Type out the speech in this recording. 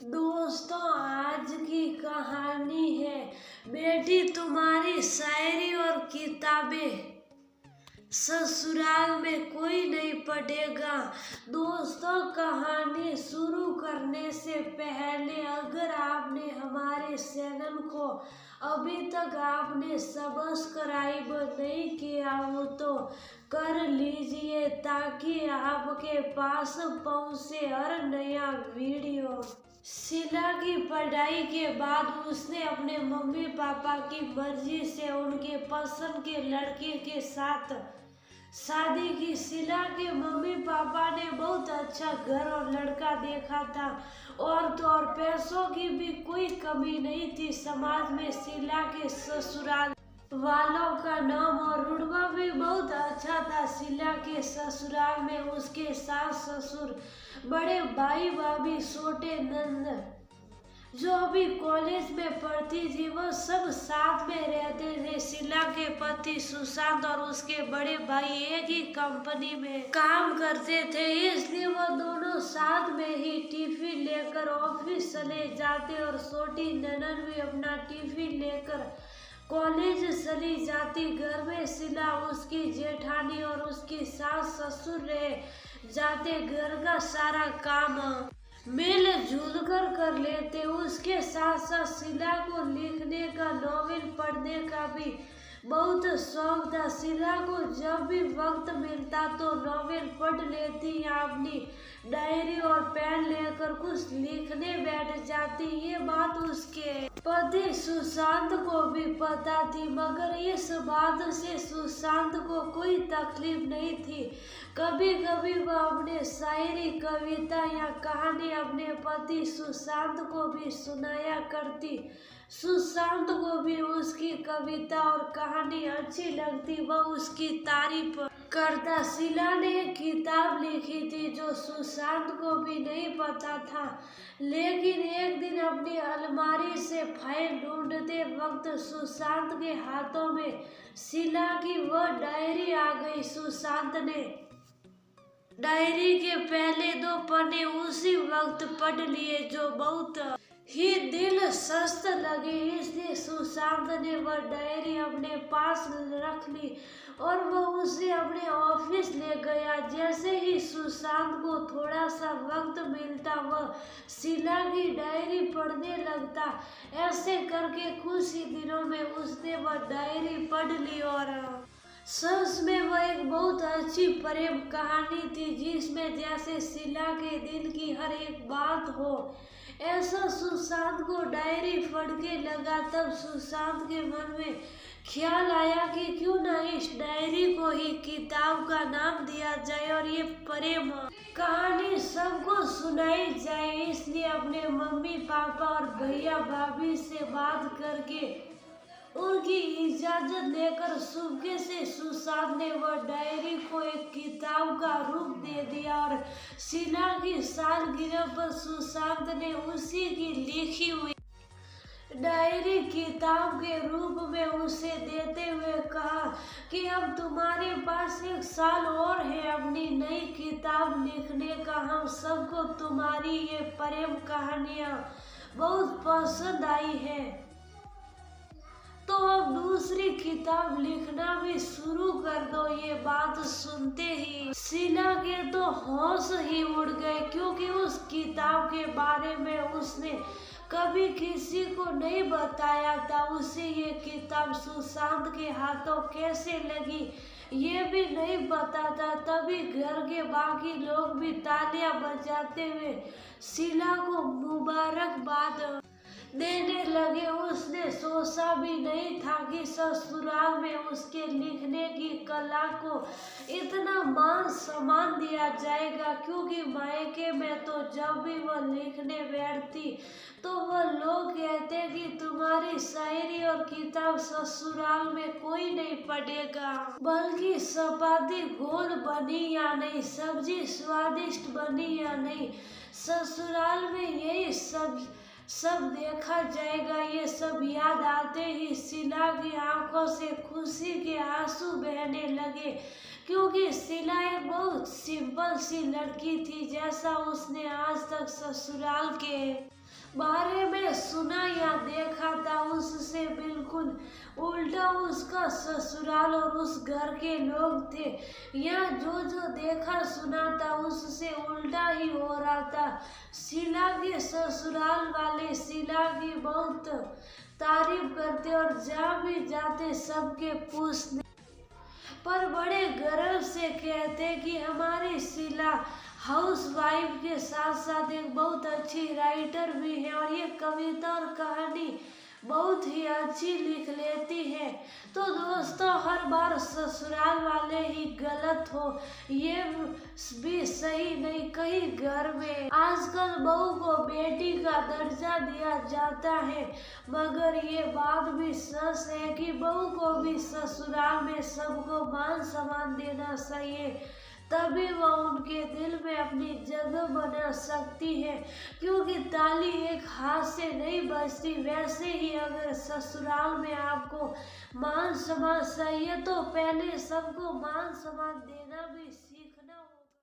दोस्तों, आज की कहानी है बेटी तुम्हारी शायरी और किताबें ससुराल में कोई नहीं पढ़ेगा। दोस्तों, कहानी शुरू करने से पहले अगर आपने हमारे चैनल को अभी तक आपने सब्सक्राइब नहीं किया हो तो कर लीजिए ताकि आपके पास पहुंचे हर नया वीडियो। शीला की पढ़ाई के बाद उसने अपने मम्मी पापा की मर्जी से उनके पसंद के लड़के के साथ शादी की। शीला के मम्मी पापा ने बहुत अच्छा घर और लड़का देखा था और पैसों की भी कोई कमी नहीं थी। समाज में शीला के ससुराल वालों का नाम और रुतबा भी बहुत अच्छा था। शीला के ससुराल में उसके सास ससुर, बड़े भाई भाभी, छोटे नंद जो अभी कॉलेज में पढ़ती थी, वह सब साथ में रहते थे। शीला के पति सुशांत और उसके बड़े भाई एक ही कंपनी में काम करते थे, इसलिए वह दोनों साथ में ही टिफिन लेकर ऑफिस चले जाते और छोटी ननद भी अपना टिफिन लेकर कॉलेज चली जाती। घर में शीला, उसकी जेठानी और उसकी सास ससुर रह जाते। घर का सारा काम मिलजुल कर लेते। उसके साथ साथ शीला को लिखने का, नॉवेल पढ़ने का भी बहुत शौक था। शीला को जब भी वक्त मिलता तो नॉवेल पढ़ लेती या अपनी डायरी और पेन लेकर कुछ लिखने बैठ जाती। ये बात उसके पति सुशांत को भी पता थी, मगर इस बात से सुशांत को कोई तकलीफ नहीं थी। कभी कभी वह अपने शायरी, कविता या कहानी अपने पति सुशांत को भी सुनाया करती। सुशांत को भी उसकी कविता और कहानी अच्छी लगती, वह उसकी तारीफ करता। शीला ने एक किताब लिखी थी जो सुशांत को भी नहीं पता था, लेकिन एक दिन अपनी अलमारी से फाइल ढूंढते वक्त सुशांत के हाथों में शीला की वह डायरी आ गई। सुशांत ने डायरी के पहले 2 पन्ने उसी वक्त पढ़ लिए जो बहुत ही दिलचस्प लगे, इसलिए सुशांत ने वह डायरी अपने पास रख ली और वह उसे अपने ऑफिस ले गया। जैसे ही सुशांत को थोड़ा सा वक्त मिलता वह शीला की डायरी पढ़ने लगता। ऐसे करके कुछ ही दिनों में उसने वह डायरी पढ़ ली और सच में वह एक बहुत अच्छी प्रेम कहानी थी, जिसमें जैसे शीला के दिल की हर एक बात हो। ऐसा सुशांत को डायरी पढ़ के लगा। तब सुशांत के मन में ख्याल आया कि क्यों ना इस डायरी को ही किताब का नाम दिया जाए और ये प्रेम कहानी सबको सुनाई जाए। इसलिए अपने मम्मी पापा और भैया भाभी से बात करके उनकी इजाजत लेकर सुबह से सुशांत ने वह डायरी को एक किताब का रूप दे दिया और शीला की सालगिरह पर सुशांत ने उसी की लिखी हुई डायरी किताब के रूप में उसे देते हुए कहा कि अब तुम्हारे पास 1 साल और है अपनी नई किताब लिखने का। हम सबको तुम्हारी ये प्रेम कहानियाँ बहुत पसंद आई है, तो अब दूसरी किताब लिखना भी शुरू कर दो। ये बात सुनते ही शीला के तो होश ही उड़ गए, क्योंकि उस किताब के बारे में उसने कभी किसी को नहीं बताया था। उसे ये किताब सुशांत के हाथों कैसे लगी ये भी नहीं पता था। तभी घर के बाकी लोग भी तालियां बजाते हुए शीला को मुबारकबाद देने लगे। उसने सोचा भी नहीं था कि ससुराल में उसके लिखने की कला को इतना मान सम्मान दिया जाएगा, क्योंकि मायके में तो जब भी वह लिखने बैठती तो वह लोग कहते कि तुम्हारी शायरी और किताब ससुराल में कोई नहीं पढ़ेगा, बल्कि चपाती गोल बनी या नहीं, सब्जी स्वादिष्ट बनी या नहीं, ससुराल में यही सब देखा जाएगा। ये सब याद आते ही शीला की आंखों से खुशी के आंसू बहने लगे, क्योंकि शीला एक बहुत सिंपल सी लड़की थी। जैसा उसने आज तक ससुराल के बारे में सुना या देखा था, उससे बिल्कुल उल्टा उसका ससुराल और उस घर के लोग थे। यहाँ जो जो देखा सुना था उससे उल्टा ही हो रहा था। शीला के ससुराल वाले शीला की बहुत तारीफ करते और जहाँ भी जाते सबके पूछते, पर बड़े गर्व से कहते कि हमारी शीला हाउस वाइफ के साथ साथ एक बहुत अच्छी राइटर भी है और ये कविता और कहानी बहुत ही अच्छी लिख लेती है। तो दोस्तों, हर बार ससुराल वाले ही गलत हो ये भी सही नहीं। कहीं घर में आजकल बहू को बेटी का दर्जा दिया जाता है, मगर ये बात भी सच है कि बहू को भी ससुराल में सबको मान सम्मान देना चाहिए, तभी वह उनके दिल में अपनी जगह बना सकती है। क्योंकि ताली एक हाथ से नहीं बजती, वैसे ही अगर ससुराल में आपको मान सम्मान चाहिए तो पहले सबको मान सम्मान देना भी सीख